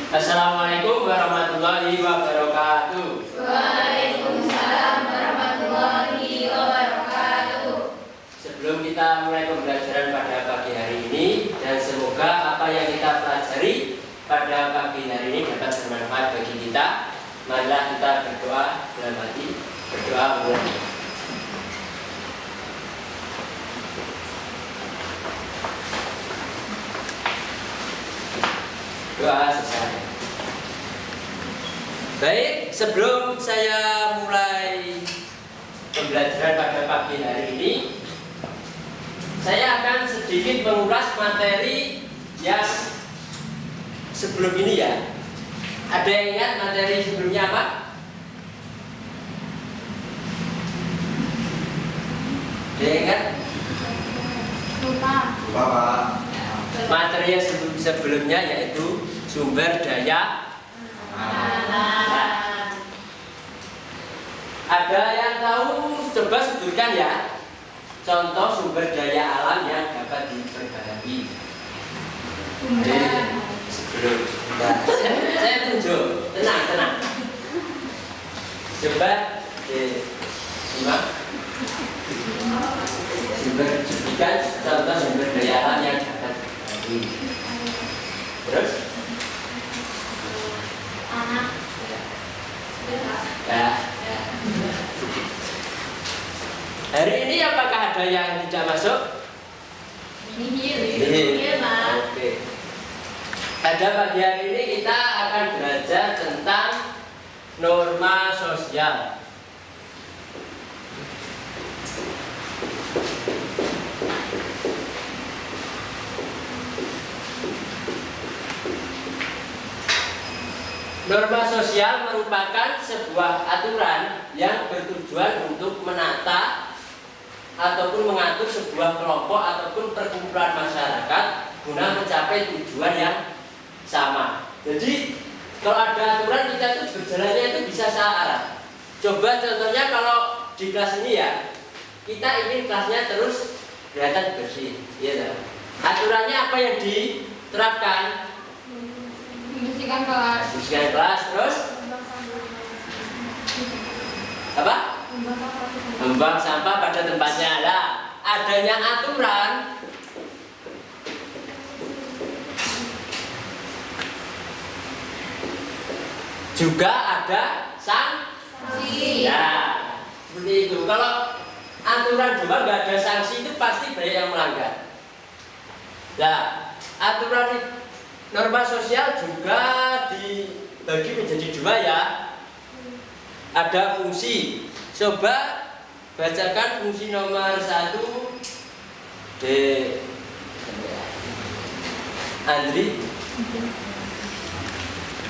Assalamualaikum warahmatullahi wabarakatuh. Waalaikumsalam warahmatullahi wabarakatuh. Sebelum kita mulai pembelajaran pada pagi hari ini, dan semoga apa yang kita pelajari pada pagi hari ini dapat bermanfaat bagi kita, marilah kita berdoa dalam hati. Berdoa mulai. Doa selesai. Baik, sebelum saya mulai pembelajaran pada pagi hari ini, saya akan sedikit mengulas materi yang sebelum ini ya. Ada yang ingat materi sebelumnya apa? Ada yang ingat? Lupa. Pak. Materi yang sebelumnya yaitu sumber daya alam. Ada yang tahu? Coba sebutkan ya. Contoh sumber daya alam yang dapat diperbaiki. Sebelum saya tunjuk, tenang. Coba simak. Sebutkan contoh sumber daya alam yang dapat diperbaiki. Terus? Anak. Ya. Hari ini apakah ada yang tidak masuk? Iya, Pak. Oke. Pada pagi hari ini kita akan belajar tentang norma sosial. Norma sosial merupakan sebuah aturan yang bertujuan untuk menata ataupun mengatur sebuah kelompok ataupun perkumpulan masyarakat guna mencapai tujuan yang sama. Jadi kalau ada aturan kita tuh berjalannya itu bisa searah. Coba contohnya kalau di kelas ini ya, kita ingin kelasnya terus kelihatan bersih, ya. Aturannya apa yang diterapkan? Membersihkan kelas. Membersihkan kelas, terus apa? Membuang sampah pada tempatnya. Nah, adanya aturan juga ada sanksi. Ya, seperti itu. Kalau aturan doang nggak ada sanksi itu pasti banyak yang melanggar. Nah, aturan norma sosial juga dibagi menjadi dua ya. Ada fungsi. Coba bacakan fungsi nomor 1 D. Andri.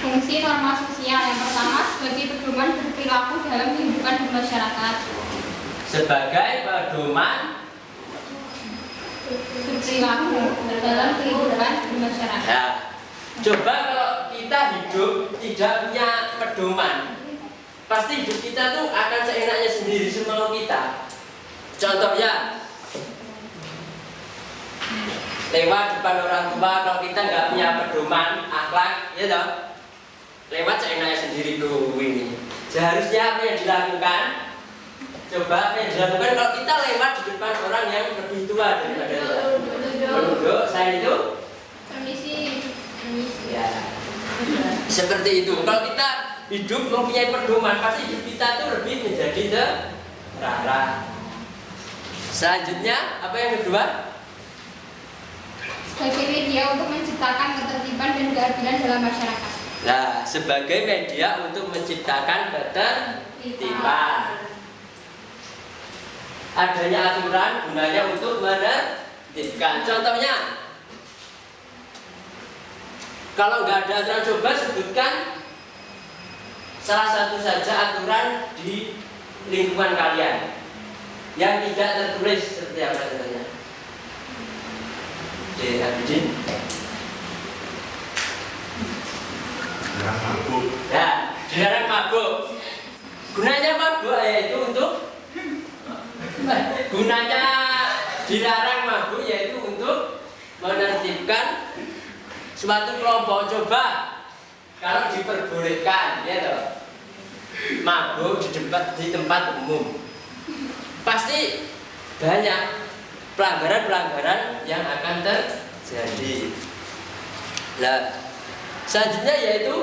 Fungsi norma sosial yang pertama sebagai pedoman berperilaku dalam kehidupan bermasyarakat. Sebagai pedoman Berperilaku dalam kehidupan bermasyarakat. ya. Coba kalau kita hidup tidak punya pedoman, pasti hidup kita tuh akan seenaknya sendiri, semau kita. Contohnya lewat depan orang tua, kalau kita nggak punya pedoman akhlak, ya toh, lewat seenaknya sendiri tuh ini. Seharusnya apa yang dilakukan? Coba apa yang dilakukan kalau kita lewat di depan orang yang lebih tua daripada kita? Menunduk, saya itu Permisi. ya. Seperti itu. Kalau kita hidup mempunyai pedoman, pasti hidup kita tuh lebih menjadi terarah. Selanjutnya, apa yang kedua? Sebagai media untuk menciptakan ketertiban dan keadilan dalam masyarakat. Nah, sebagai media untuk menciptakan ketertiban. Adanya aturan gunanya untuk menertibkan. Contohnya, kalau nggak ada aturan, coba sebutkan salah satu saja aturan di lingkungan kalian yang tidak tertulis seperti apa contohnya? Abidin. Dilarang mabuk. Ya, dilarang mabuk. Gunanya mabuk yaitu untuk gunanya dilarang mabuk yaitu untuk menertibkan suatu kelompok. Coba kalau diperbolehkan, ya toh, mabuk di tempat umum, pasti banyak pelanggaran-pelanggaran yang akan terjadi. Nah, selanjutnya yaitu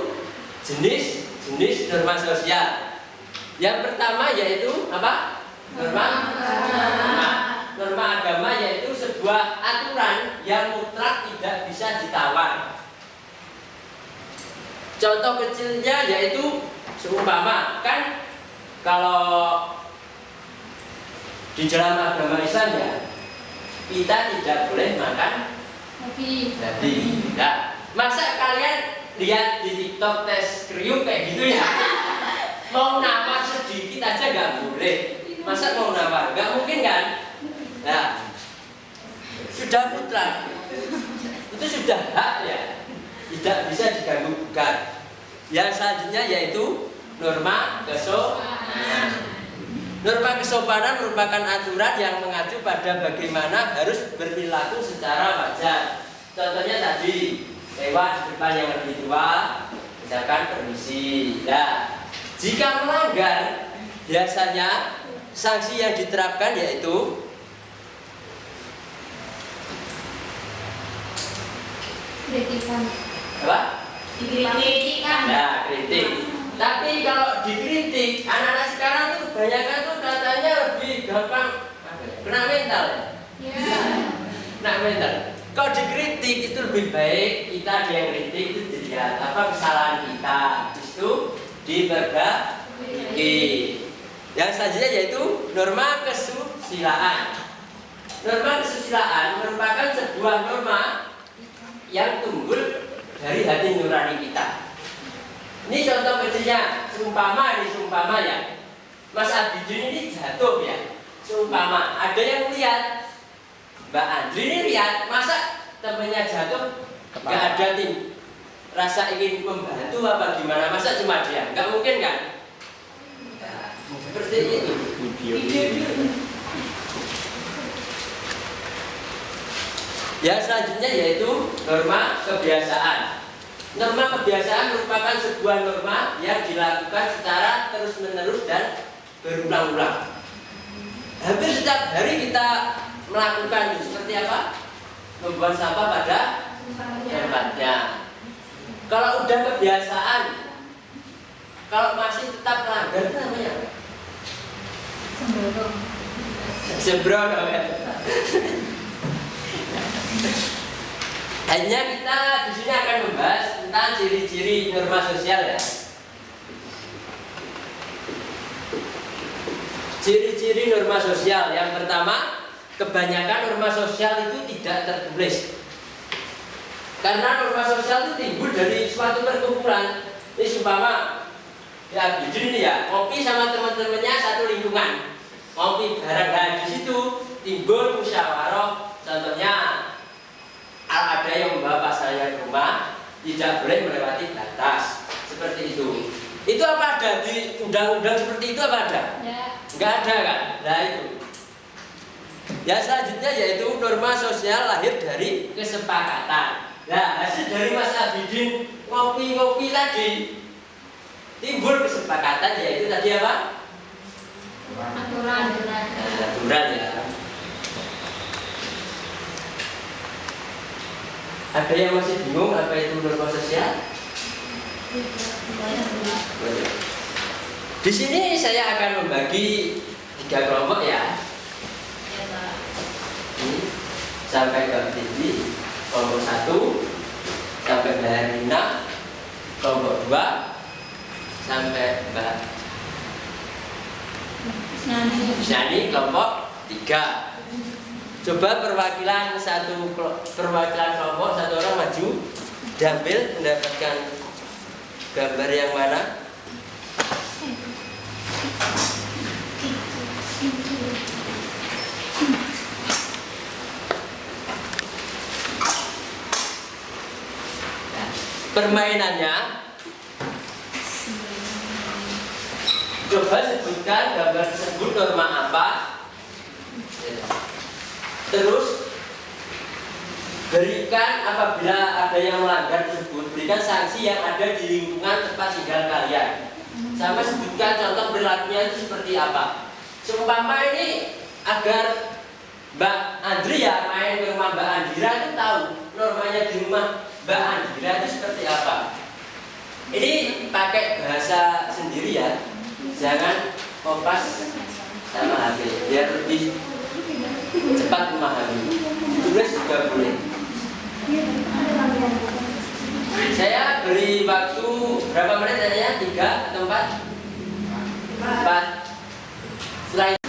jenis norma sosial. Yang pertama yaitu apa? Norma agama yaitu sebuah aturan yang mutlak tidak bisa ditawar. Contoh kecilnya yaitu seumpama, kan kalau di dalam agama Islam ya, kita tidak boleh makan babi. Nah, masa kalian lihat di TikTok tes kriuk kayak gitu ya? Mau nawar sedikit aja nggak boleh. Masa mau nawar? Nggak mungkin kan? Nah, sudah mutlak. Itu sudah hak ya. Tidak bisa diganggu-gugat. Yang selanjutnya yaitu norma kesopanan. Norma kesopanan merupakan aturan yang mengacu pada bagaimana harus berperilaku secara wajar. Contohnya tadi, lewat di depan yang lebih tua, misalkan permisi. Nah, jika melanggar, biasanya sanksi yang diterapkan yaitu kritikan. apa? Kritikan. Nah, kritik. Tapi kalau dikritik, anak-anak sekarang itu kebanyakan tuh katanya lebih gampang kena mental ya. Kena mental. Kalau dikritik itu lebih baik kita yang kritik itu dilihat apa kesalahan kita, itu diperbaiki. Yang selanjutnya yaitu norma kesusilaan. Norma kesusilaan merupakan sebuah norma yang timbul dari hati nurani kita. Ini contoh kecilnya, seumpama ya, Mas Abidin ini jatuh ya, seumpama ada yang lihat, Mbak Andri ini lihat, masa temennya jatuh, nggak ada tim rasa ingin membantu apa gimana, masa cuma dia, nggak mungkin kan? Nah, seperti itu. Yang selanjutnya yaitu norma kebiasaan. Norma kebiasaan merupakan sebuah norma yang dilakukan secara terus-menerus dan berulang-ulang. Hampir setiap hari kita melakukan seperti apa? Membuang sampah pada tempatnya. Kalau udah kebiasaan, kalau masih tetap melanggar itu namanya apa? Sembrono. Hanya kita di sini akan membahas tentang ciri-ciri norma sosial ya. Ciri-ciri norma sosial yang pertama, kebanyakan norma sosial itu tidak tertulis. Karena norma sosial itu timbul dari suatu perkumpulan. Ini seumpama ya begini ya, kopi sama teman-temannya satu lingkungan, kopi bareng. Nah, di situ timbul musyawarah. Contohnya ada yang membawa pasalnya ke rumah, tidak boleh melewati batas seperti itu. Itu apa ada di undang-undang seperti itu apa ada? Ya. Enggak ada kan? Nah itu. Yang selanjutnya yaitu norma sosial lahir dari kesepakatan. Nah, hasil dari Mas Abidin ngopi-ngopi tadi timbul kesepakatan yaitu tadi apa? Aturan ya. Ada yang masih bingung apa itu norma sosial? Di sini saya akan membagi 3 kelompok ya. Ini sampai ke tinggi. Kelompok 1 sampai Mbak Hermina, kelompok 2 sampai Mbak Isnani, kelompok 3. Coba perwakilan kelompok satu orang maju, diambil mendapatkan gambar yang mana? Permainannya, coba sebutkan gambar tersebut norma apa. Terus berikan apabila ada yang melanggar tersebut, memberikan sanksi yang ada di lingkungan tempat tinggal kalian. Sama sebutkan contoh perilakunya itu seperti apa. Seumpama ini agar Mbak Andria main ke rumah Mbak Andira itu tahu normanya di rumah Mbak Andira itu seperti apa. Ini pakai bahasa sendiri ya, jangan kopas sama HP biar lebih cepat memahami. Tulis juga boleh. Saya beri waktu berapa menit tanya? 3 atau 4? 4. Setelah itu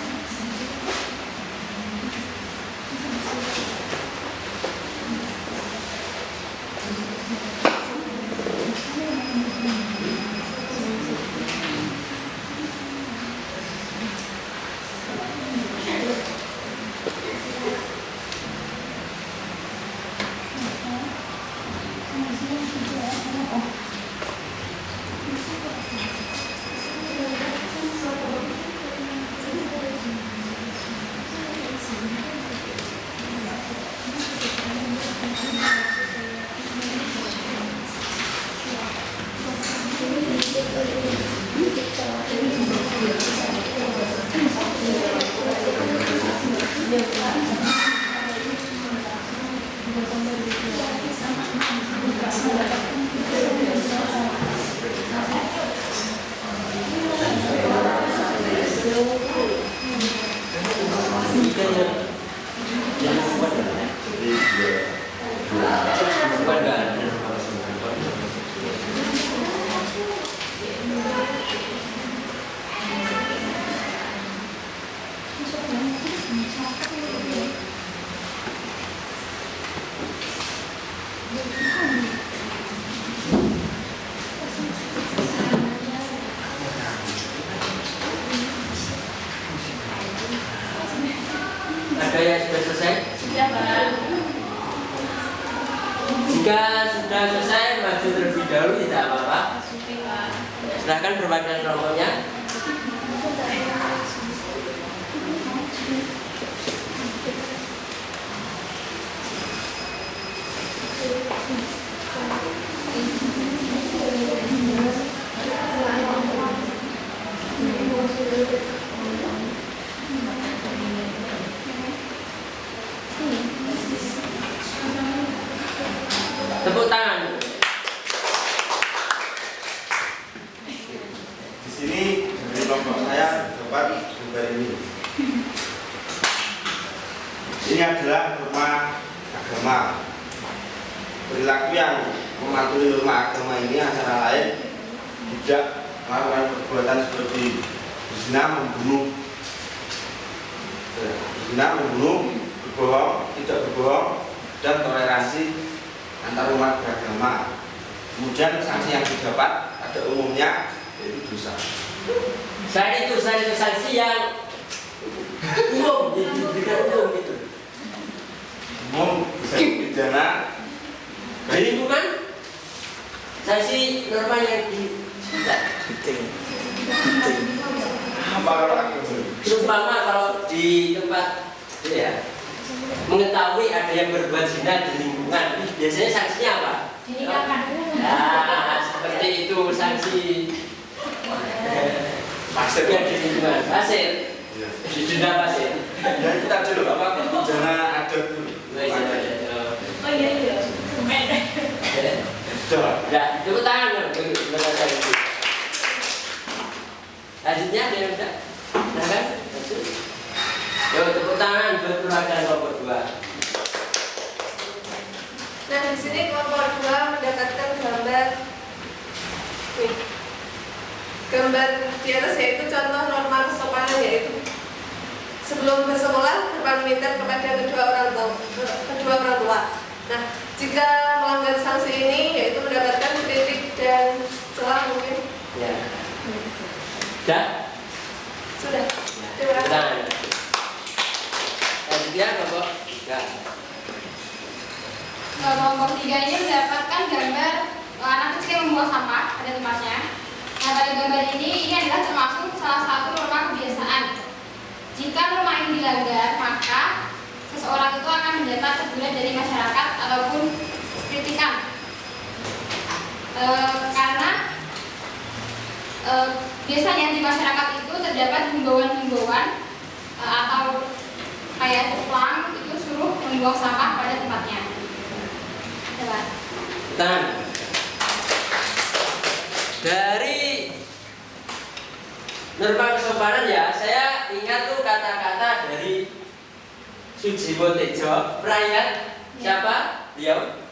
ada yang sudah selesai? Sudah, Pak. Jika sudah selesai, maju terlebih dahulu tidak apa-apa. Oke, Pak. Silahkan perwakilan kelompoknya. Tepuk tangan. Di sini dari kelompok saya dapat gambar ini. Ini adalah norma agama. Perilaku yang mematuhi norma agama ini antara lain tidak melakukan perbuatan seperti berzina, membunuh, berbohong, tidak berbohong, dan toleransi antar umat beragama. Kemudian sanksi yang didapat pada umumnya yaitu dosa. Saya itu sanksi yang umum, diberikan umum itu. Umum bisa dipidana. Di lingkungan sanksi norma yang di Apa kalau aku Seumpama kalau di tempat ya mengetahui ada yang berbuat zina di lingkungan, biasanya sanksinya apa? Dinikahkan. Nah, seperti itu sanksi pasir yang di lingkungan pasir, didenda pasir. ya kita dulu apa pidana adat dulu. Oh iya. Coba. Ya, tepuk tangan dong. Lanjutnya ada yang tidak? Nah kan? Yo, tepuk tangan buat perwakilan kelompok 2. Nah, di sini kelompok 2 mendapatkan gambar nih. Gambar di atas yaitu contoh norma kesopanan, yaitu sebelum bersekolah berpamitan kepada kedua orang tua. Nah, jika melanggar sanksi ini yaitu mendapatkan kritik dan celah mungkin. Ya. Sudah? Sudah. Terima kasih. Tangan. Lanjutnya kelompok 3. Kelompok 3 ini mendapatkan gambar anak kecil yang membuang sampah pada tempatnya. Nah, pada gambar ini adalah termasuk salah satu norma kebiasaan. Jika norma ini dilanggar, maka seseorang itu akan mendapat teguran dari masyarakat ataupun kritikan. Karena biasanya di masyarakat itu terdapat himbauan-himbauan atau kayak cuplang itu suruh membuang sampah pada tempatnya. Coba. Tangan. Dari norma kesopanan ya, saya ingat tuh kata-kata dari Sujiwo Tejo, perayaan siapa? Beliau?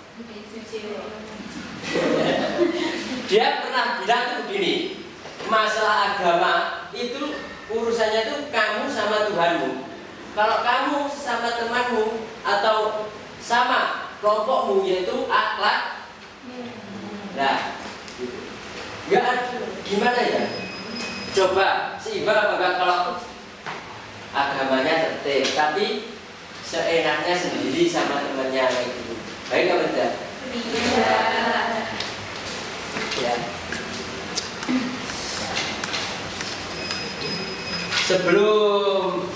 Dia pernah bilang tuh begini, masalah agama itu urusannya tuh kamu sama Tuhanmu. Kalau kamu sama temanmu atau sama kelompokmu yaitu akhlak, nah, nggak ada gimana ya? Coba seimbang apa enggak kalau agamanya tertib, tapi seenaknya sendiri sama temannya kayak gitu. Baik apa tidak? Iya. Ya. Sebelum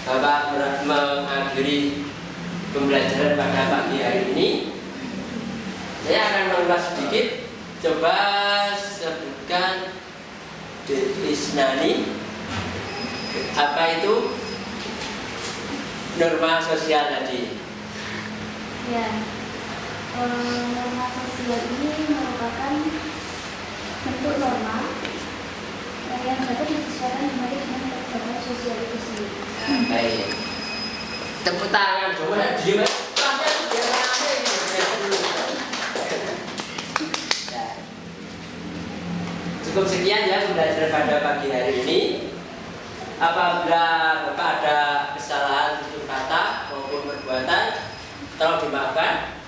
Bapak mengakhiri pembelajaran pada pagi hari ini, saya akan mengulas sedikit. Coba sebutkan Isnani, apa itu norma sosial tadi? Ya, norma sosial ini merupakan bentuk norma yang dapat disesuaikan kembali dengan kebijakan sosial itu sendiri. Baik. Tepuk tangan, coba diem. Cukup sekian ya pembelajaran pada pagi hari ini. Apabila Bapak ada kesalahan tutur kata maupun perbuatan, tolong dimaafkan.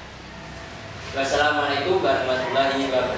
Wassalamualaikum warahmatullahi wabarakatuh.